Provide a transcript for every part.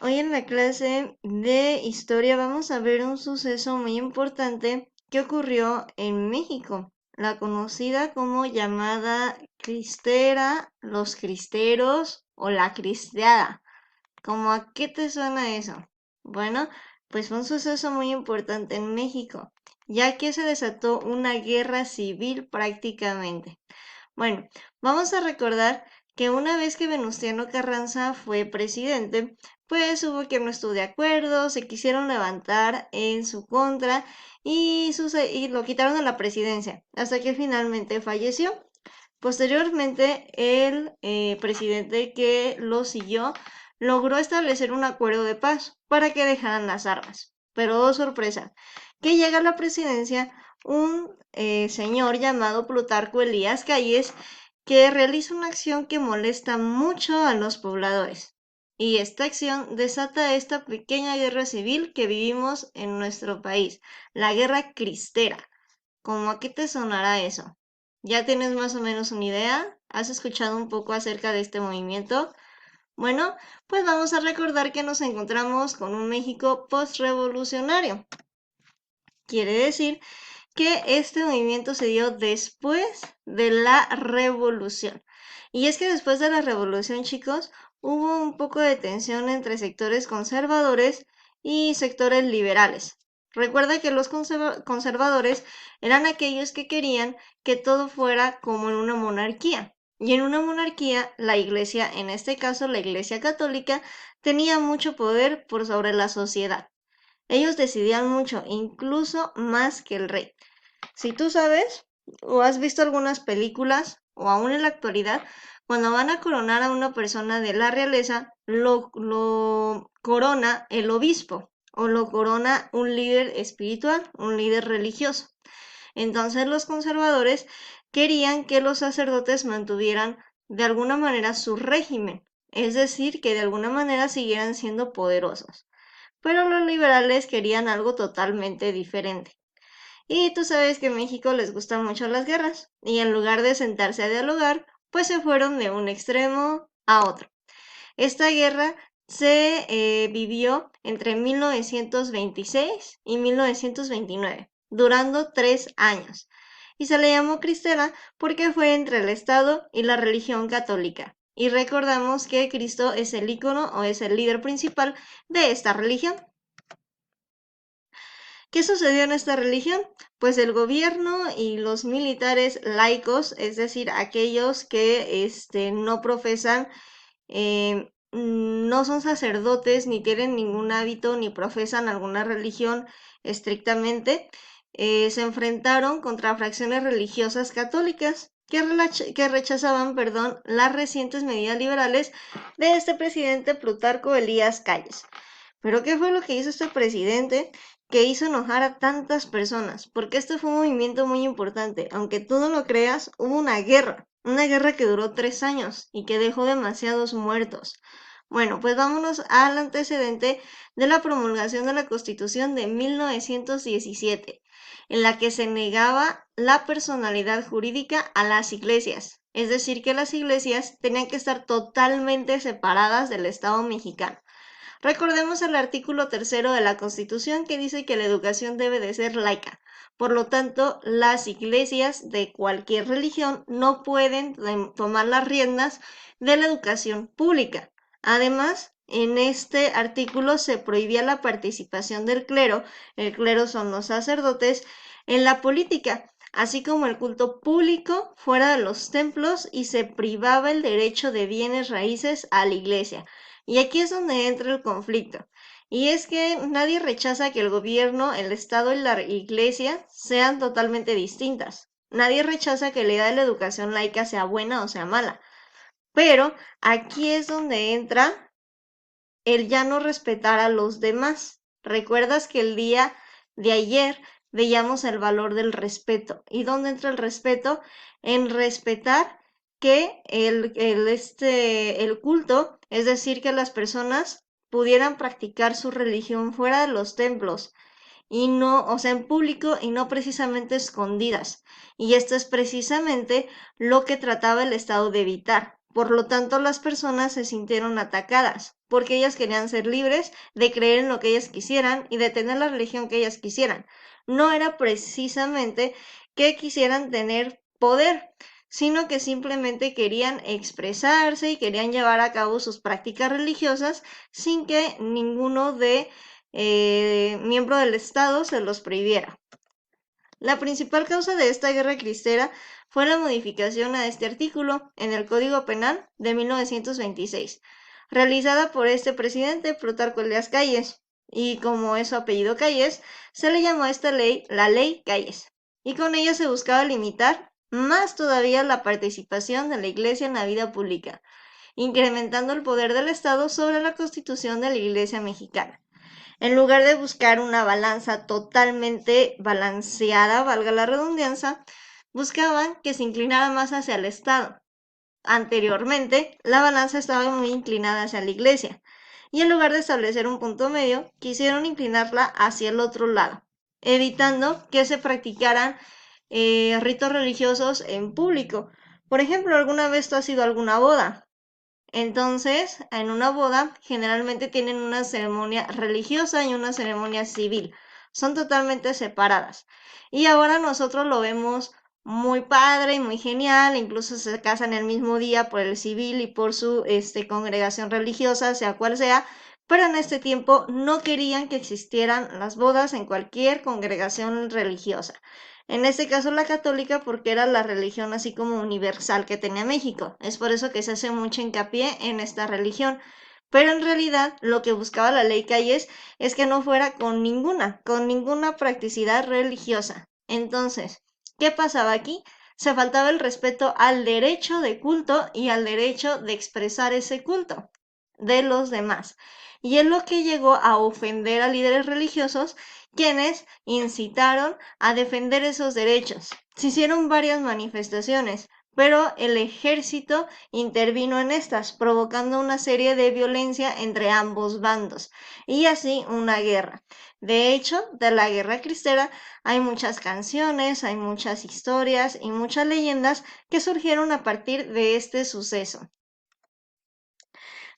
Hoy en la clase de historia vamos a ver un suceso muy importante que ocurrió en México, la conocida como llamada Cristera, los cristeros o la cristeada. ¿Cómo a qué te suena eso? Bueno, pues fue un suceso muy importante en México, ya que se desató una guerra civil prácticamente. Bueno, vamos a recordar que una vez que Venustiano Carranza fue presidente, pues hubo quien no estuvo de acuerdo, se quisieron levantar en su contra y lo quitaron de la presidencia, hasta que finalmente falleció. Posteriormente, el presidente que lo siguió logró establecer un acuerdo de paz para que dejaran las armas. Pero, oh sorpresa, que llega a la presidencia un señor llamado Plutarco Elías Calles que realiza una acción que molesta mucho a los pobladores. Y esta acción desata esta pequeña guerra civil que vivimos en nuestro país, la guerra cristera. ¿Cómo a qué te sonará eso? ¿Ya tienes más o menos una idea? ¿Has escuchado un poco acerca de este movimiento? Bueno, pues vamos a recordar que nos encontramos con un México postrevolucionario. Quiere decir que este movimiento se dio después de la revolución. Y es que después de la revolución, chicos, hubo un poco de tensión entre sectores conservadores y sectores liberales. Recuerda que los conservadores eran aquellos que querían que todo fuera como en una monarquía. Y en una monarquía, la iglesia, en este caso la iglesia católica, tenía mucho poder por sobre la sociedad. Ellos decidían mucho, incluso más que el rey. Si tú sabes o has visto algunas películas o aún en la actualidad, cuando van a coronar a una persona de la realeza, lo corona el obispo o lo corona un líder espiritual, un líder religioso. Entonces los conservadores querían que los sacerdotes mantuvieran de alguna manera su régimen, es decir, que de alguna manera siguieran siendo poderosos. Pero los liberales querían algo totalmente diferente. Y tú sabes que en México les gustan mucho las guerras, y en lugar de sentarse a dialogar, pues se fueron de un extremo a otro. Esta guerra se vivió entre 1926 y 1929, durando 3 años, y se le llamó Cristera porque fue entre el Estado y la religión católica. Y recordamos que Cristo es el ícono o es el líder principal de esta religión. ¿Qué sucedió en esta religión? Pues el gobierno y los militares laicos, es decir, aquellos que no profesan, no son sacerdotes, ni tienen ningún hábito, ni profesan alguna religión estrictamente, se enfrentaron contra fracciones religiosas católicas que rechazaban, perdón, las recientes medidas liberales de este presidente Plutarco Elías Calles. Pero ¿qué fue lo que hizo este presidente que hizo enojar a tantas personas? Porque este fue un movimiento muy importante. Aunque tú no lo creas, hubo una guerra que duró 3 años y que dejó demasiados muertos. Bueno, pues vámonos al antecedente de la promulgación de la Constitución de 1917, en la que se negaba la personalidad jurídica a las iglesias. Es decir, que las iglesias tenían que estar totalmente separadas del Estado mexicano. Recordemos el artículo 3 de la Constitución que dice que la educación debe de ser laica. Por lo tanto, las iglesias de cualquier religión no pueden tomar las riendas de la educación pública. Además, en este artículo se prohibía la participación del clero, el clero son los sacerdotes, en la política, así como el culto público fuera de los templos y se privaba el derecho de bienes raíces a la iglesia. Y aquí es donde entra el conflicto. Y es que nadie rechaza que el gobierno, el Estado y la Iglesia sean totalmente distintas. Nadie rechaza que la idea de la educación laica sea buena o sea mala. Pero aquí es donde entra el ya no respetar a los demás. ¿Recuerdas que el día de ayer veíamos el valor del respeto? ¿Y dónde entra el respeto? En respetar que el culto, es decir, que las personas pudieran practicar su religión fuera de los templos y no, o sea, en público y no precisamente escondidas. Y esto es precisamente lo que trataba el Estado de evitar. Por lo tanto, las personas se sintieron atacadas. porque ellas querían ser libres de creer en lo que ellas quisieran y de tener la religión que ellas quisieran. No era precisamente que quisieran tener poder, sino que simplemente querían expresarse y querían llevar a cabo sus prácticas religiosas sin que ninguno de miembro del Estado se los prohibiera. La principal causa de esta guerra cristera fue la modificación a este artículo en el Código Penal de 1926, realizada por este presidente Plutarco Elías Calles, y como es su apellido Calles, se le llamó a esta ley la Ley Calles, y con ella se buscaba limitar más todavía la participación de la Iglesia en la vida pública, incrementando el poder del Estado sobre la constitución de la Iglesia mexicana. En lugar de buscar una balanza totalmente balanceada, valga la redundancia, buscaban que se inclinara más hacia el Estado. Anteriormente, la balanza estaba muy inclinada hacia la Iglesia, y en lugar de establecer un punto medio, quisieron inclinarla hacia el otro lado, evitando que se practicaran ritos religiosos en público. Por ejemplo, ¿alguna vez tú has ido a alguna boda? Entonces, en una boda generalmente tienen una ceremonia religiosa y una ceremonia civil. Son totalmente separadas. Y ahora nosotros lo vemos muy padre y muy genial, incluso se casan el mismo día por el civil y por su congregación religiosa, sea cual sea, pero en este tiempo no querían que existieran las bodas en cualquier congregación religiosa. En este caso la católica porque era la religión así como universal que tenía México. Es por eso que se hace mucho hincapié en esta religión. Pero en realidad lo que buscaba la ley Calles es que no fuera con ninguna practicidad religiosa. Entonces, ¿qué pasaba aquí? Se faltaba el respeto al derecho de culto y al derecho de expresar ese culto de los demás. Y es lo que llegó a ofender a líderes religiosos quienes incitaron a defender esos derechos. Se hicieron varias manifestaciones, pero el ejército intervino en estas, provocando una serie de violencia entre ambos bandos y así una guerra. De hecho, de la guerra cristera hay muchas canciones, hay muchas historias y muchas leyendas que surgieron a partir de este suceso.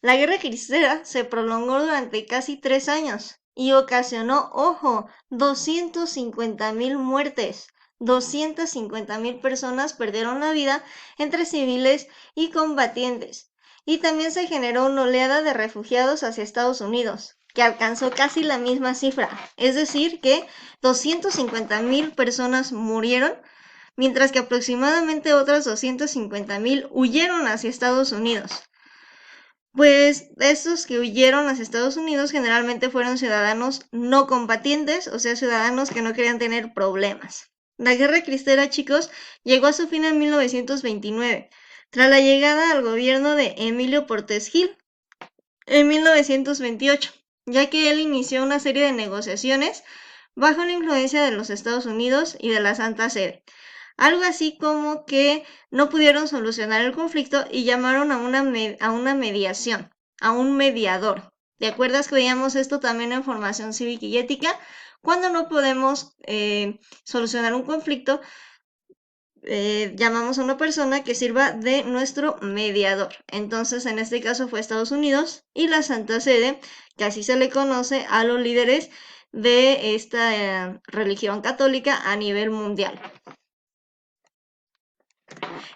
La guerra cristera se prolongó durante casi 3 años y ocasionó, ojo, 250,000 muertes. 250,000 personas perdieron la vida entre civiles y combatientes. Y también se generó una oleada de refugiados hacia Estados Unidos, que alcanzó casi la misma cifra. Es decir, que 250,000 personas murieron, mientras que aproximadamente otras 250,000 huyeron hacia Estados Unidos. Pues estos que huyeron hacia Estados Unidos generalmente fueron ciudadanos no combatientes, o sea, ciudadanos que no querían tener problemas. La guerra cristera, chicos, llegó a su fin en 1929, tras la llegada al gobierno de Emilio Portes Gil en 1928, ya que él inició una serie de negociaciones bajo la influencia de los Estados Unidos y de la Santa Sede. Algo así como que no pudieron solucionar el conflicto y llamaron a una mediación, a un mediador. ¿Te acuerdas que veíamos esto también en formación cívica y ética? Cuando no podemos solucionar un conflicto, llamamos a una persona que sirva de nuestro mediador. Entonces, en este caso fue Estados Unidos y la Santa Sede, que así se le conoce a los líderes de esta religión católica a nivel mundial.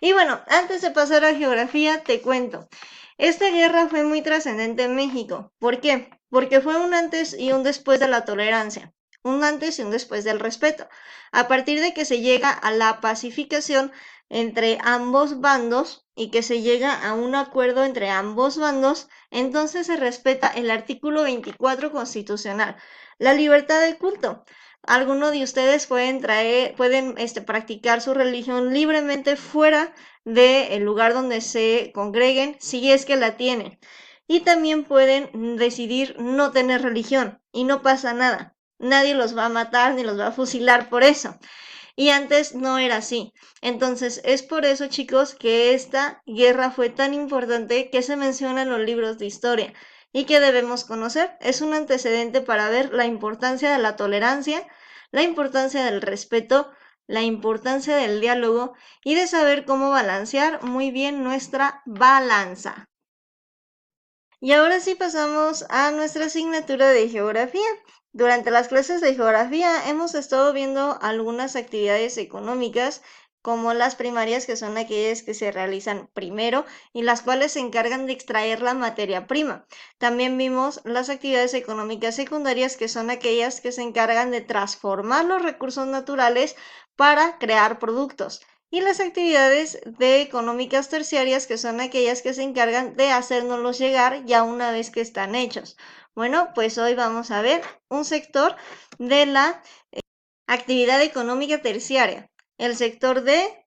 Y bueno, antes de pasar a geografía, te cuento. Esta guerra fue muy trascendente en México. ¿Por qué? Porque fue un antes y un después de la tolerancia, un antes y un después del respeto. A partir de que se llega a la pacificación entre ambos bandos y que se llega a un acuerdo entre ambos bandos, entonces se respeta el artículo 24 constitucional, la libertad de culto. Algunos de ustedes pueden practicar su religión libremente fuera del lugar donde se congreguen, si es que la tienen. Y también pueden decidir no tener religión y no pasa nada. Nadie los va a matar ni los va a fusilar por eso. Y antes no era así. Entonces es por eso, chicos, que esta guerra fue tan importante que se menciona en los libros de historia y que debemos conocer. Es un antecedente para ver la importancia de la tolerancia, la importancia del respeto, la importancia del diálogo y de saber cómo balancear muy bien nuestra balanza. Y ahora sí pasamos a nuestra asignatura de geografía. Durante las clases de geografía hemos estado viendo algunas actividades económicas como las primarias, que son aquellas que se realizan primero y las cuales se encargan de extraer la materia prima. También vimos las actividades económicas secundarias, que son aquellas que se encargan de transformar los recursos naturales para crear productos. Y las actividades de económicas terciarias, que son aquellas que se encargan de hacérnoslos llegar ya una vez que están hechos. Bueno, pues hoy vamos a ver un sector de la actividad económica terciaria, el sector de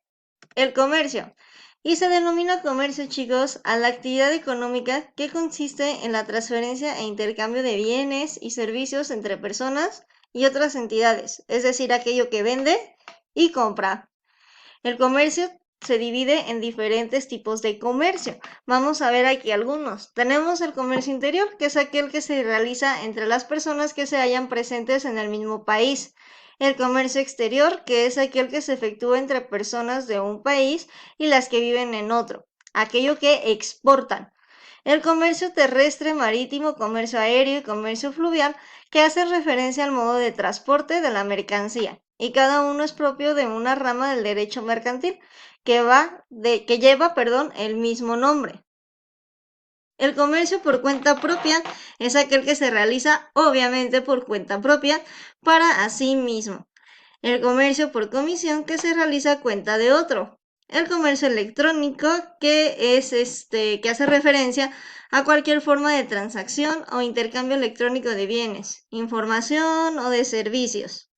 el comercio. Y se denomina comercio, chicos, a la actividad económica que consiste en la transferencia e intercambio de bienes y servicios entre personas y otras entidades, es decir, aquello que vende y compra. El comercio se divide en diferentes tipos de comercio. Vamos a ver aquí algunos. Tenemos el comercio interior, que es aquel que se realiza entre las personas que se hallan presentes en el mismo país. El comercio exterior, que es aquel que se efectúa entre personas de un país y las que viven en otro. Aquello que exportan. El comercio terrestre, marítimo, comercio aéreo y comercio fluvial, que hace referencia al modo de transporte de la mercancía, y cada uno es propio de una rama del derecho mercantil que lleva, el mismo nombre. El comercio por cuenta propia es aquel que se realiza obviamente por cuenta propia para sí mismo. El comercio por comisión, que se realiza a cuenta de otro. El comercio electrónico, que es que hace referencia a cualquier forma de transacción o intercambio electrónico de bienes, información o de servicios.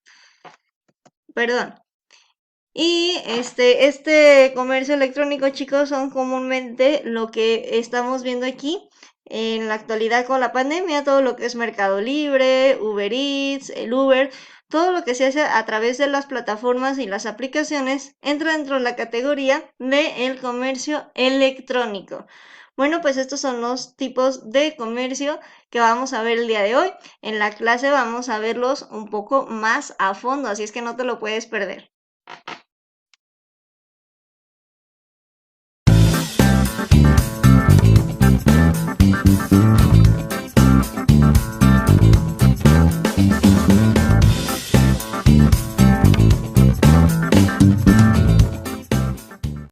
Perdón. Y este comercio electrónico, chicos, son comúnmente lo que estamos viendo aquí en la actualidad con la pandemia, todo lo que es Mercado Libre, Uber Eats, el Uber, todo lo que se hace a través de las plataformas y las aplicaciones entra dentro de la categoría del comercio electrónico. Bueno, pues estos son los tipos de comercio que vamos a ver el día de hoy. En la clase vamos a verlos un poco más a fondo, así es que no te lo puedes perder.